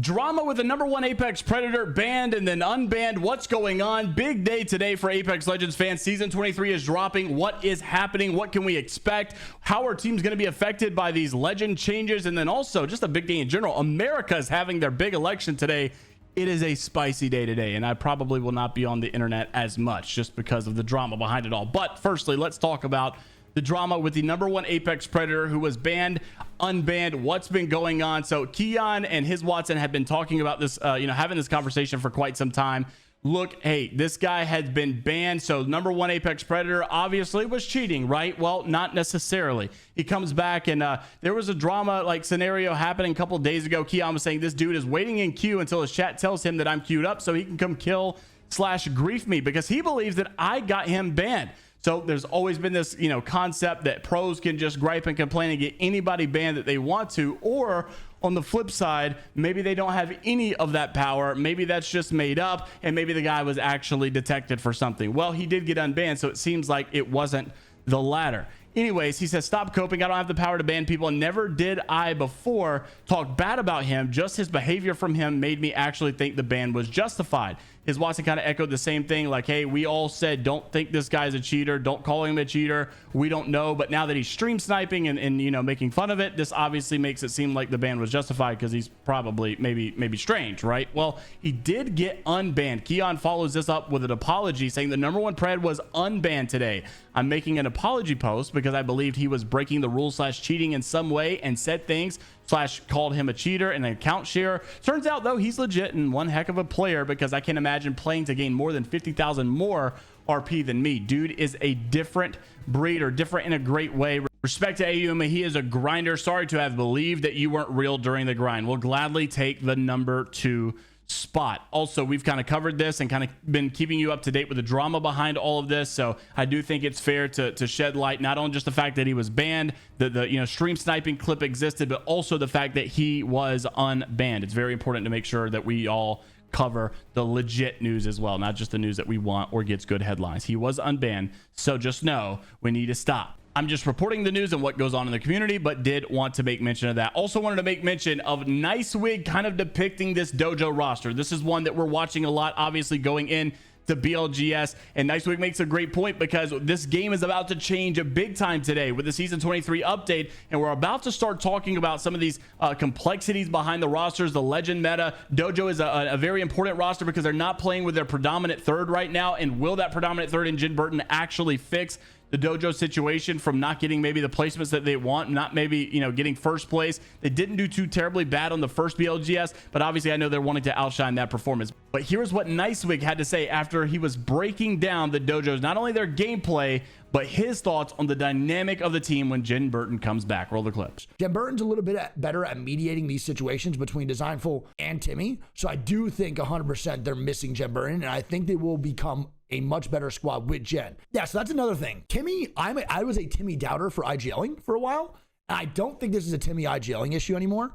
Drama with the #1 Apex Predator banned and then unbanned. What's going on? Big day today for Apex Legends fans. Season 23 is dropping. What is happening? What can we expect? How are teams going to be affected by these legend changes? And then also just a big day in general. America is having their big election today. It is a spicy day today, and I probably will not be on the internet as much just because of the drama behind it all. But firstly, let's talk about the drama with the #1 Apex Predator who was banned, unbanned. What's been going on? So Keon and his Watson have been talking about this, having this conversation for quite some time. Look, hey, this guy has been banned. So #1 Apex Predator obviously was cheating, right? Well, not necessarily. He comes back and there was a drama like scenario happening a couple of days ago. Keon was saying this dude is waiting in queue until his chat tells him that I'm queued up so he can come kill / grief me because he believes that I got him banned. So there's always been this, concept that pros can just gripe and complain and get anybody banned that they want to, or on the flip side, maybe they don't have any of that power. Maybe that's just made up and maybe the guy was actually detected for something. Well, he did get unbanned, so it seems like it wasn't the latter. Anyways, he says, stop coping. I don't have the power to ban people, and never did I before talk bad about him. Just his behavior from him made me actually think the ban was justified. His Watson kind of echoed the same thing, like, hey, we all said don't think this guy's a cheater, don't call him a cheater, we don't know. But now that he's stream sniping and making fun of it, this obviously makes it seem like the ban was justified because he's probably maybe strange, right? Well, he did get unbanned. Keon follows this up with an apology saying the #1 Pred was unbanned today. I'm making an apology post because I believed he was breaking the rules / cheating in some way and said things / called him a cheater and an account sharer. Turns out though he's legit and one heck of a player because I can imagine playing to gain more than 50,000 more RP than me. Dude is a different breed, or different in a great way. Respect to Ayuma, he is a grinder. Sorry to have believed that you weren't real during the grind. We'll gladly take the #2 spot. Also, we've kind of covered this and kind of been keeping you up to date with the drama behind all of this, so I do think it's fair to shed light not on just the fact that he was banned, the stream sniping clip existed, but also the fact that he was unbanned. It's very important to make sure that we all cover the legit news as well, not just the news that we want or gets good headlines. He was unbanned, so just know we need to stop. I'm just reporting the news and what goes on in the community, but did want to make mention of that. Also wanted to make mention of Nicewig kind of depicting this dojo roster. This is one that we're watching a lot, obviously going in to BLGS, and Nicewig makes a great point because this game is about to change a big time today with the season 23 update, and we're about to start talking about some of these complexities behind the rosters, the legend meta. Dojo is a very important roster because they're not playing with their predominant third right now, and will that predominant third in Genburten actually fix the dojo situation from not getting maybe the placements that they want, not maybe getting first place? They didn't do too terribly bad on the first BLGS, but obviously I know they're wanting to outshine that performance. But here's what Nicewig had to say after he was breaking down the dojos, not only their gameplay, but his thoughts on the dynamic of the team when Genburten comes back. Roll the clips. Genburten's a little bit better at mediating these situations between Designful and Timmy, so I do think 100% they're missing Genburten, and I think they will become a much better squad with Gen. Yeah, so that's another thing. Timmy, I was a Timmy doubter for IGLing for a while. And I don't think this is a Timmy IGLing issue anymore.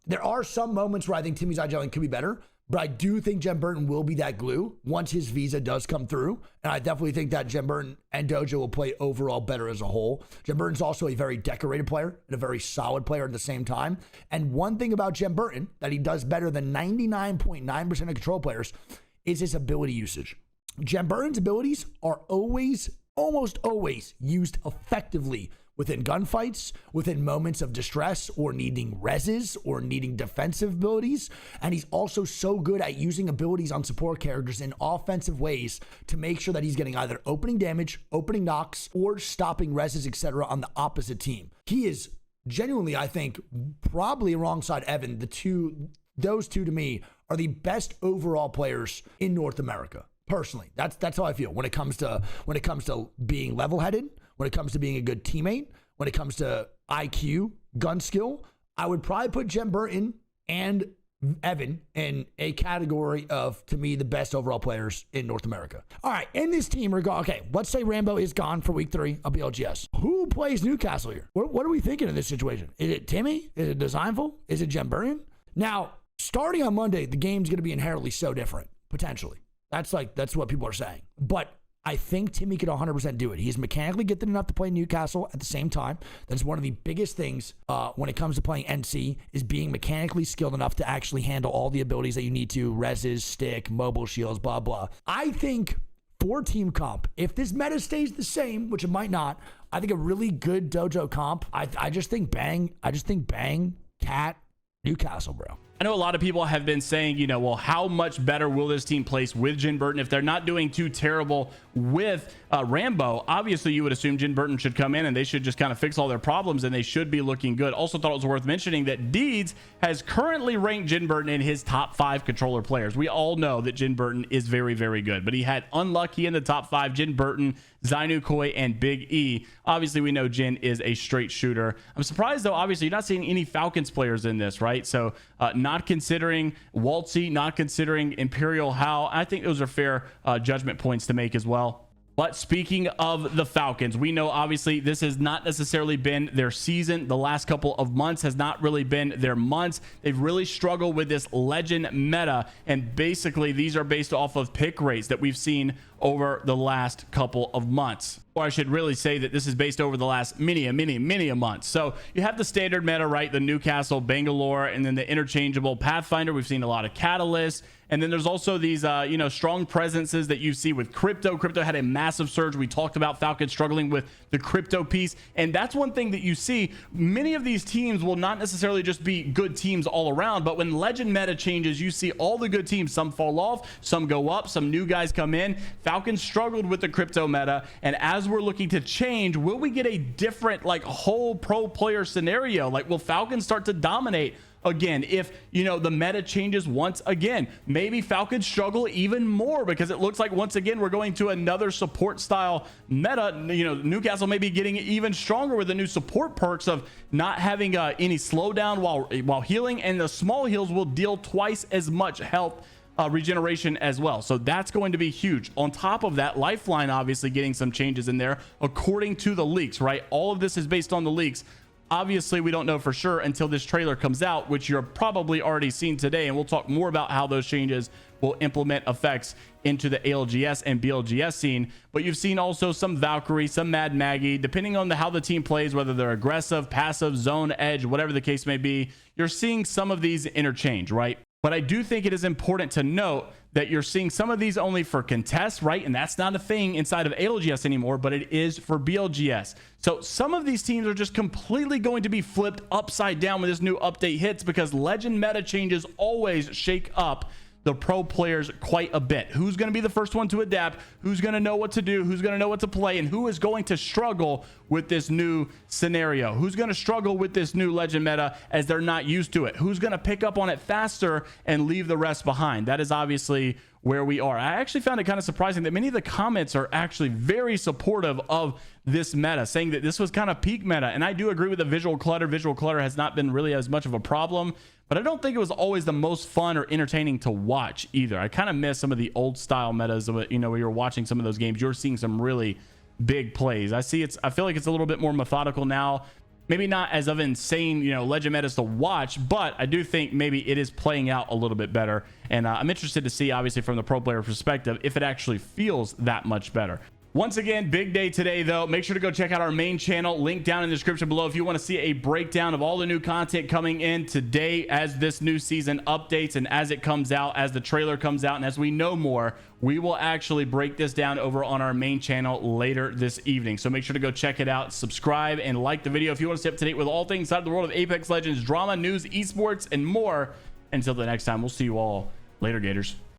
There are some moments where I think Timmy's IGLing could be better, but I do think Genburten will be that glue once his visa does come through. And I definitely think that Genburten and Dojo will play overall better as a whole. Genburten's also a very decorated player and a very solid player at the same time. And one thing about Genburten that he does better than 99.9% of control players is his ability usage. Genburten's abilities are almost always used effectively within gunfights, within moments of distress or needing reses or needing defensive abilities. And he's also so good at using abilities on support characters in offensive ways to make sure that he's getting either opening damage, opening knocks, or stopping reses, etc. on the opposite team. He is genuinely, I think, probably alongside Evan, those two to me are the best overall players in North America. Personally, that's how I feel when it comes to being level-headed, when it comes to being a good teammate, when it comes to IQ, gun skill. I would probably put Genburten and Evan in a category of, to me, the best overall players in North America. All right, in this team, okay, let's say Rambo is gone for week 3 of BLGS. Who plays Newcastle here? What are we thinking in this situation? Is it Timmy? Is it Designful? Is it Genburten? Now, starting on Monday, the game's going to be inherently so different, potentially. That's what people are saying. But I think Timmy could 100% do it. He's mechanically gifted enough to play Newcastle at the same time. That's one of the biggest things when it comes to playing NC is being mechanically skilled enough to actually handle all the abilities that you need to, reses, stick, mobile shields, blah, blah. I think for team comp, if this meta stays the same, which it might not, I think a really good dojo comp, I just think Bang, Cat, Newcastle, bro. I know a lot of people have been saying, you know, well, how much better will this team place with Genburten if they're not doing too terrible with Rambo? Obviously, you would assume Genburten should come in and they should just kind of fix all their problems and they should be looking good. Also thought it was worth mentioning that Deeds has currently ranked Genburten in his top 5 controller players. We all know that Genburten is very, very good, but he had Unlucky in the top 5, Genburten, Zainu Koi, and Big E. Obviously, we know Jin is a straight shooter. I'm surprised, though, obviously, you're not seeing any Falcons players in this, right? So not considering Waltzy, not considering Imperial How. I think those are fair judgment points to make as well. But speaking of the Falcons, we know obviously this has not necessarily been their season. The last couple of months has not really been their months. They've really struggled with this legend meta. And basically these are based off of pick rates that we've seen over the last couple of months. Or I should really say that this is based over the last many a months. So you have the standard meta, right? The Newcastle, Bangalore, and then the interchangeable Pathfinder. We've seen a lot of Catalyst. And then there's also these, strong presences that you see with Crypto. Crypto had a massive surge. We talked about Falcons struggling with the Crypto piece. And that's one thing that you see. Many of these teams will not necessarily just be good teams all around. But when legend meta changes, you see all the good teams. Some fall off, some go up, some new guys come in. Falcons struggled with the Crypto meta. And as we're looking to change, will we get a different, whole pro player scenario? Will Falcons start to dominate again if the meta changes once again? Maybe Falcons struggle even more because it looks like once again we're going to another support style meta. Newcastle may be getting even stronger with the new support perks of not having any slowdown while healing, and the small heals will deal twice as much health regeneration as well. So that's going to be huge. On top of that, Lifeline obviously getting some changes in there according to the leaks, right? All of this is based on the leaks. Obviously, we don't know for sure until this trailer comes out, which you're probably already seen today. And we'll talk more about how those changes will implement effects into the ALGS and BLGS scene. But you've seen also some Valkyrie, some Mad Maggie, depending on how the team plays, whether they're aggressive, passive, zone, edge, whatever the case may be. You're seeing some of these interchange, right? But I do think it is important to note that you're seeing some of these only for contests, right? And that's not a thing inside of ALGS anymore, but it is for BLGS. So some of these teams are just completely going to be flipped upside down when this new update hits, because legend meta changes always shake up the pro players quite a bit. Who's going to be the first one to adapt? Who's going to know what to do? Who's going to know what to play? And who is going to struggle with this new scenario? Who's going to struggle with this new legend meta as they're not used to it? Who's going to pick up on it faster and leave the rest behind? That is obviously where we are. I actually found it kind of surprising that many of the comments are actually very supportive of this meta, saying that this was kind of peak meta. And I do agree with the visual clutter. Visual clutter has not been really as much of a problem, but I don't think it was always the most fun or entertaining to watch either. I kind of miss some of the old style metas, where you're watching some of those games, you're seeing some really big plays. I feel like it's a little bit more methodical now. Maybe not as of insane, legend metas to watch, but I do think maybe it is playing out a little bit better. And I'm interested to see, obviously, from the pro player perspective, if it actually feels that much better. Once again, big day today, though. Make sure to go check out our main channel, link down in the description below if you want to see a breakdown of all the new content coming in today as this new season updates and as it comes out, as the trailer comes out, and as we know more. We will actually break this down over on our main channel later this evening. So make sure to go check it out, subscribe, and like the video if you want to stay up to date with all things inside the world of Apex Legends, drama, news, esports, and more. Until the next time, we'll see you all later, Gators.